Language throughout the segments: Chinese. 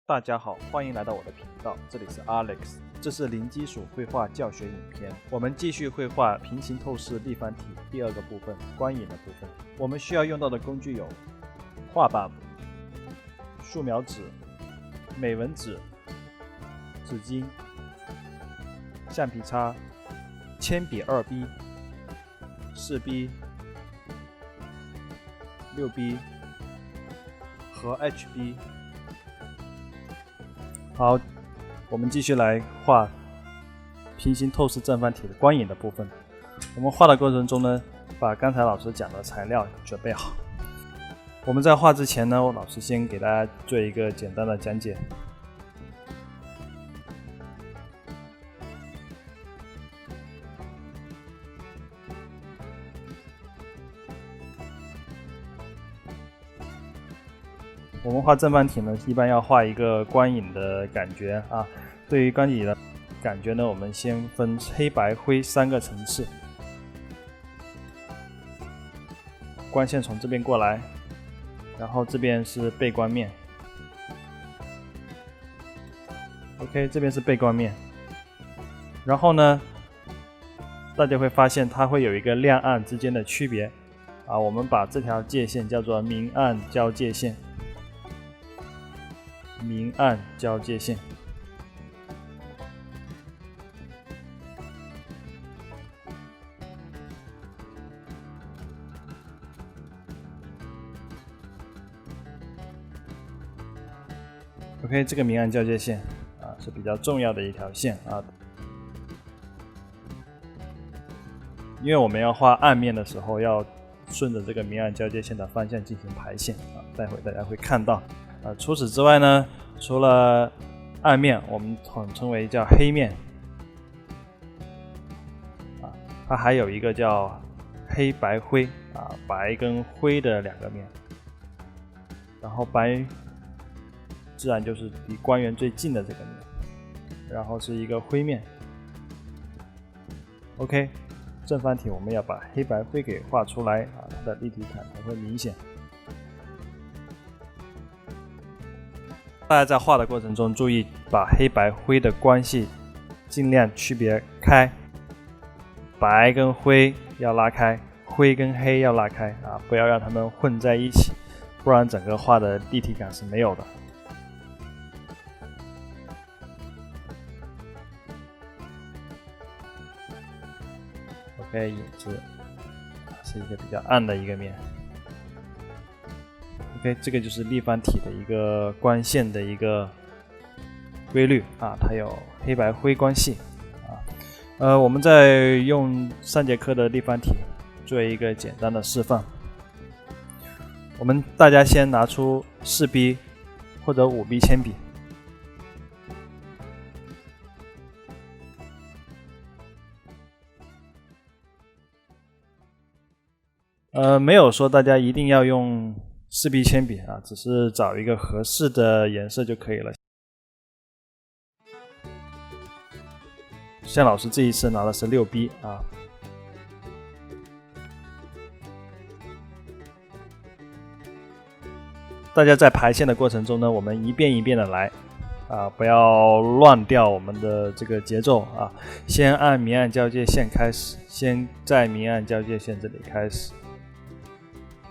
大家好，欢迎来到我的频道，这里是 Alex， 这是零基础绘画教学影片。我们继续绘画平行透视立方体第二个部分，光影的部分。我们需要用到的工具有画板、素描纸、美纹纸、纸巾、橡皮擦、铅笔 2B、4B、6B 和 HB。好，我们继续来画平行透视正方体的光影的部分。我们画的过程中呢，把刚才老师讲的材料准备好。我们在画之前呢，老师先给大家做一个简单的讲解。我们画正方体呢，一般要画一个光影的感觉啊。对于光影的感觉呢，我们先分黑白灰3个层次。光线从这边过来，然后这边是背光面。OK， 这边是背光面。然后呢，大家会发现它会有一个亮暗之间的区别啊。我们把这条界限叫做明暗交界线。明暗交界线。OK， 这个明暗交界线啊是比较重要的一条线啊，因为我们要画暗面的时候，要顺着这个明暗交界线的方向进行排线啊，待会大家会看到。除此之外呢，除了暗面，我们统称为叫黑面啊，它还有一个叫黑白灰啊，白跟灰的2个面，然后白自然就是离光源最近的这个面，然后是一个灰面。OK， 正方体我们要把黑白灰给画出来啊，它的立体感才会明显。大家在画的过程中注意把黑白灰的关系尽量区别开，白跟灰要拉开，灰跟黑要拉开啊，不要让它们混在一起，不然整个画的立体感是没有的。OK， 影子是一个比较暗的一个面。OK， 这个就是立方体的一个光线的一个规律啊，它有黑白灰关系啊。我们再用3节课的立方体做一个简单的示范。大家先拿出 4B 或者 5B 铅笔。没有说大家一定要用4B 铅笔啊，只是找一个合适的颜色就可以了。像老师这一次拿的是 6B 啊。大家在排线的过程中呢，我们一遍一遍的来啊，不要乱掉我们的这个节奏啊。先按明暗交界线开始，先在明暗交界线这里开始。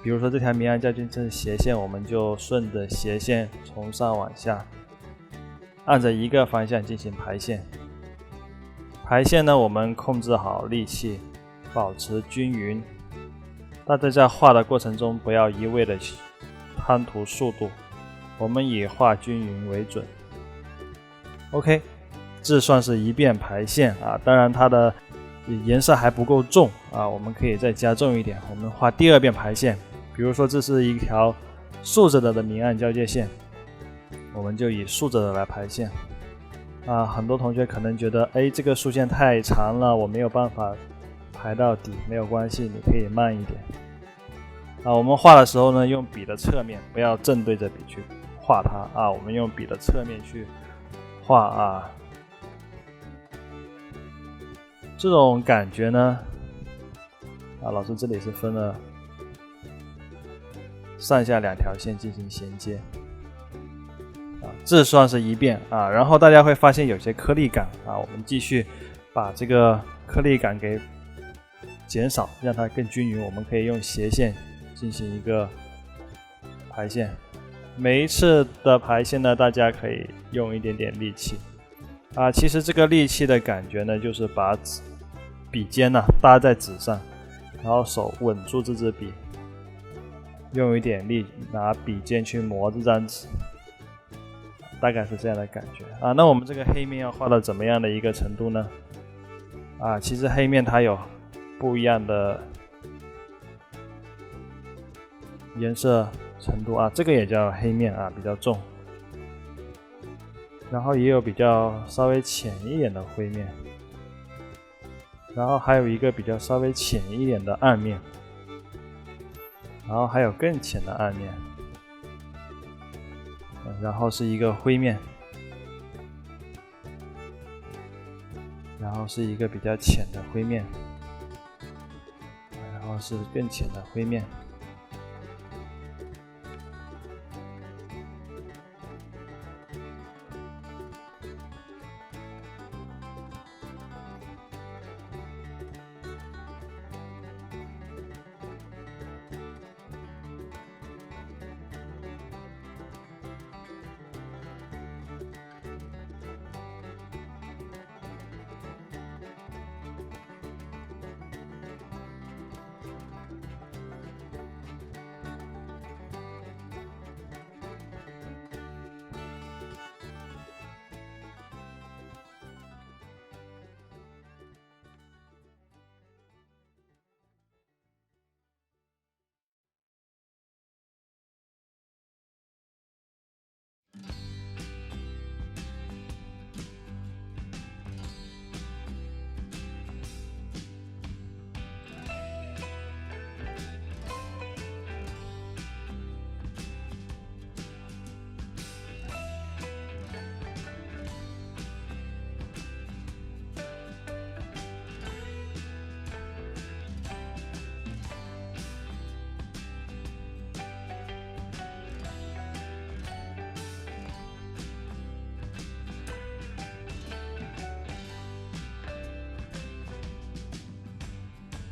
比如说这条明暗交界线是斜线，我们就顺着斜线从上往下，按着一个方向进行排线。排线呢，我们控制好力气，保持均匀。大家在画的过程中，不要一味的贪图速度，我们以画均匀为准。OK， 这算是一遍排线啊，当然它的颜色还不够重啊，我们可以再加重一点。我们画第2遍排线。比如说这是一条竖着的明暗交界线，我们就以竖着的来排线啊。很多同学可能觉得这个竖线太长了，我没有办法排到底。没有关系，你可以慢一点啊。我们画的时候呢，用笔的侧面，不要正对着笔去画它啊，我们用笔的侧面去画啊。这种感觉呢老师这里是分了上下2条线进行衔接这算是一遍啊。然后大家会发现有些颗粒感啊，我们继续把这个颗粒感给减少，让它更均匀。我们可以用斜线进行一个排线。每一次的排线呢，大家可以用一点点力气啊。其实这个力气的感觉呢，就是把笔尖呢搭在纸上，然后手稳住这支笔，用一点力拿笔尖去磨这张纸，大概是这样的感觉啊。那我们这个黑面要画到怎么样的一个程度呢？啊，其实黑面它有不一样的颜色程度啊，这个也叫黑面啊，比较重。然后也有比较稍微浅一点的灰面，然后还有一个比较稍微浅一点的暗面，然后还有更浅的暗面，然后是一个灰面，然后是一个比较浅的灰面，然后是更浅的灰面。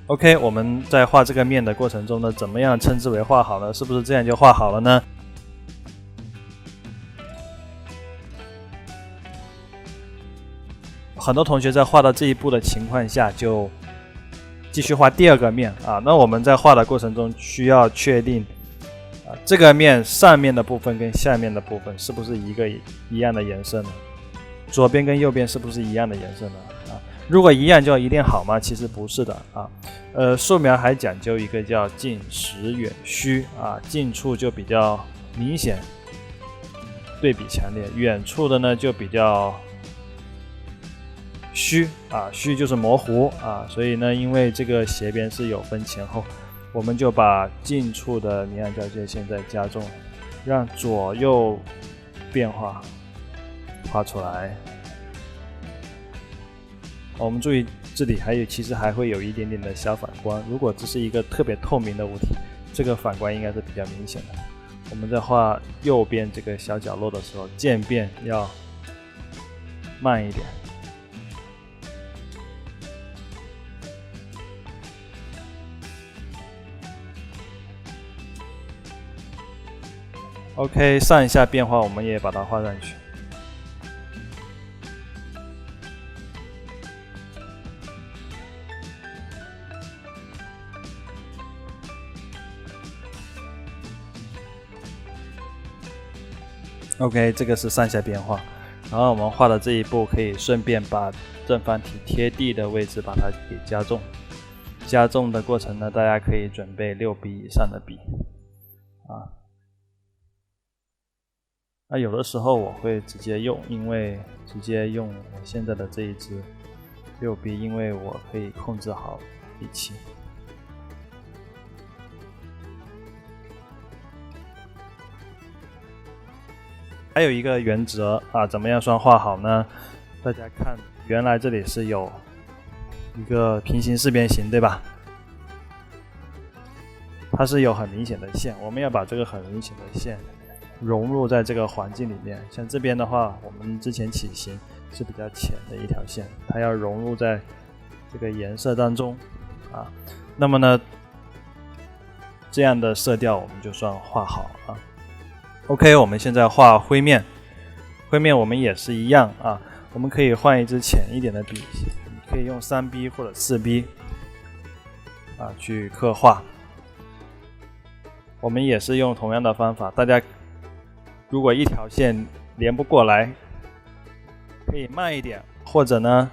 OK， 我们在画这个面的过程中呢，怎么样称之为画好呢？是不是这样就画好了呢？很多同学在画到这一步的情况下，就继续画第二个面啊。那我们在画的过程中需要确定这个面上面的部分跟下面的部分是不是一样的颜色呢？左边跟右边是不是一样的颜色呢？如果一样就一定好吗？其实不是的啊。素描还讲究一个叫近实远虚啊，近处就比较明显，对比强烈；远处的呢就比较虚啊，虚就是模糊啊。所以呢，因为这个斜边是有分前后，我们就把近处的明暗交界线再加重，让左右变化画出来。我们注意这里其实还会有一点点的小反光，如果这是一个特别透明的物体，这个反光应该是比较明显的。我们在画右边这个小角落的时候，渐变要慢一点。OK， 上下变化我们也把它画上去。OK， 这个是上下变化，然后我们画的这一步可以顺便把正方体贴地的位置把它给加重。加重的过程呢，大家可以准备6笔以上的笔有的时候我会直接用，因为直接用我现在的这一支6笔，因为我可以控制好笔气。还有一个原则怎么样算画好呢？大家看，原来这里是有一个平行四边形，对吧？它是有很明显的线，我们要把这个很明显的线融入在这个环境里面。像这边的话，我们之前起形是比较浅的一条线，它要融入在这个颜色当中啊。那么呢，这样的色调我们就算画好了。OK， 我们现在画灰面，灰面我们也是一样啊，我们可以换一支浅一点的笔，可以用3B 或者4B 啊去刻画。我们也是用同样的方法，大家如果一条线连不过来，可以慢一点，或者呢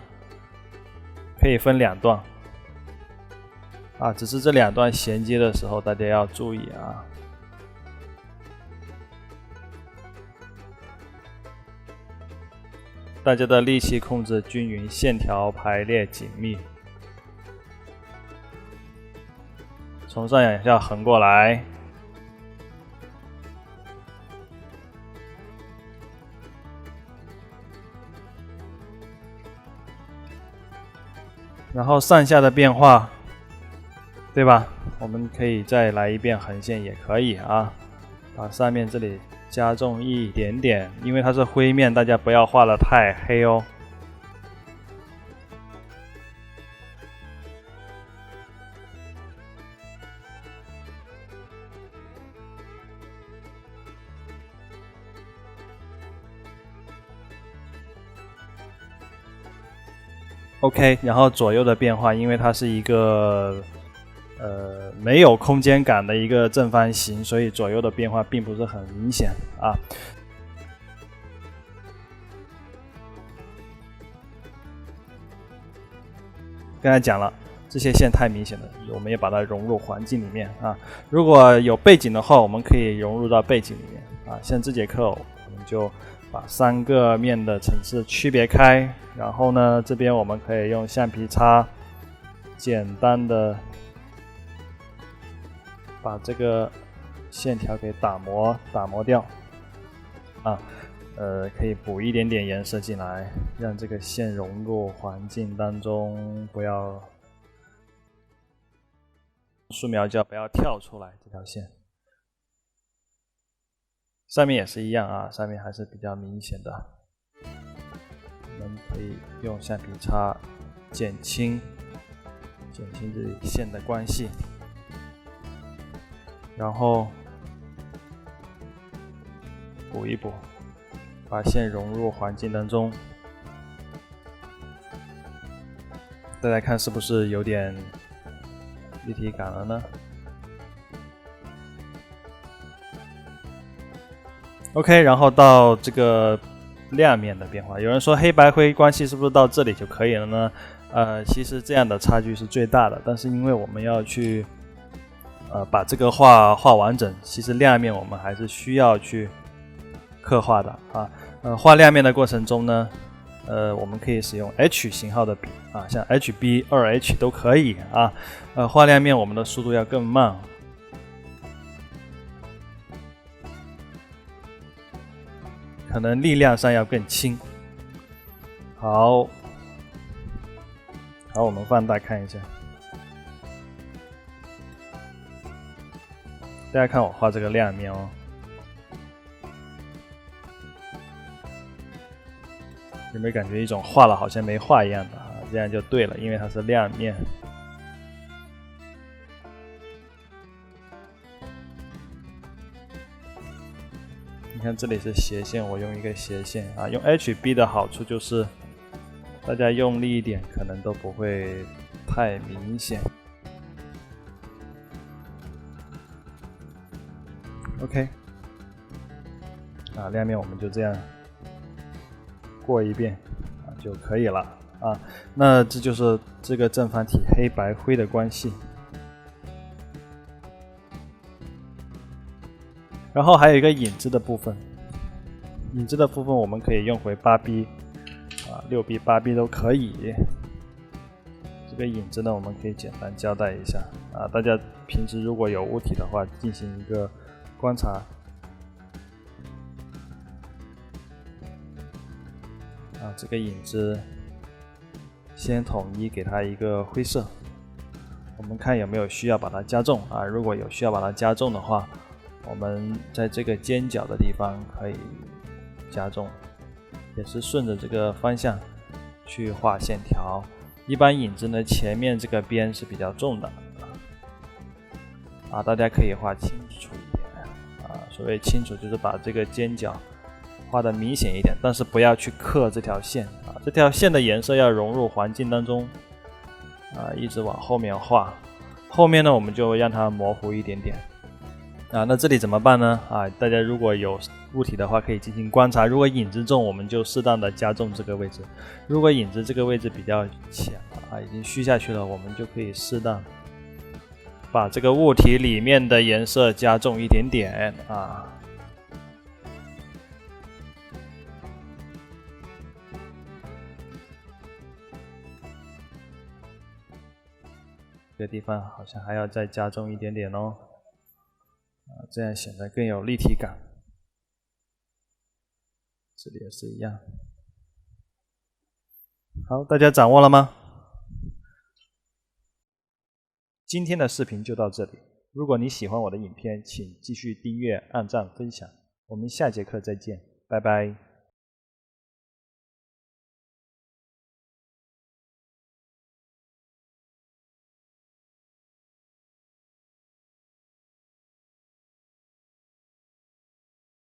可以分2段啊，只是这2段衔接的时候大家要注意啊。大家的力气控制均匀，线条排列紧密，从上往下横过来。然后上下的变化，对吧？我们可以再来一遍横线也可以啊，把上面这里加重一点点，因为它是灰面，大家不要画得太黑哦。OK， 然后左右的变化，因为它是一个没有空间感的一个正方形，所以左右的变化并不是很明显啊。刚才讲了，这些线太明显了，我们也把它融入环境里面啊。如果有背景的话，我们可以融入到背景里面啊。像这节课我们就把3个面的层次区别开，然后呢，这边我们可以用橡皮擦简单的把这个线条给打磨掉啊，可以补一点点颜色进来，让这个线融入环境当中，不要素描胶不要跳出来这条线。上面也是一样啊，上面还是比较明显的，我们可以用橡皮擦减轻这里线的关系，然后补一补，把线融入环境当中。大家看是不是有点立体感了呢？OK， 然后到这个亮面的变化，有人说黑白灰关系是不是到这里就可以了呢？其实这样的差距是最大的，但是因为我们要去把这个画完整，其实亮面我们还是需要去刻画的啊。画亮面的过程中呢，我们可以使用 H 型号的笔啊，像 HB、2H 都可以啊。画亮面我们的速度要更慢。可能力量上要更轻。好，我们放大看一下，大家看我画这个亮面哦，有没有感觉一种画了好像没画一样的啊？这样就对了，因为它是亮面。你看这里是斜线，我用一个斜线啊。用 HB 的好处就是大家用力一点可能都不会太明显。OK， 亮面我们就这样过一遍就可以了啊。那这就是这个正方体黑白灰的关系。然后还有一个影子的部分，影子的部分我们可以用回 8B 6B、8B 都可以。这个影子呢，我们可以简单交代一下啊，大家平时如果有物体的话，进行一个观察啊。这个影子先统一给它一个灰色，我们看有没有需要把它加重啊。如果有需要把它加重的话，我们在这个尖角的地方可以加重，也是顺着这个方向去画线条。一般影子呢，前面这个边是比较重的大家可以画清楚一点所谓清楚就是把这个尖角画得明显一点，但是不要去刻这条线这条线的颜色要融入环境当中一直往后面画，后面呢我们就让它模糊一点点那这里怎么办呢大家如果有物体的话可以进行观察，如果影子重我们就适当的加重这个位置，如果影子这个位置比较浅已经虚下去了，我们就可以适当把这个物体里面的颜色加重一点点这个地方好像还要再加重一点点哦这样显得更有立体感。这里也是一样。好，大家掌握了吗？今天的视频就到这里。如果你喜欢我的影片，请继续订阅、按赞、分享。我们下节课再见，拜拜。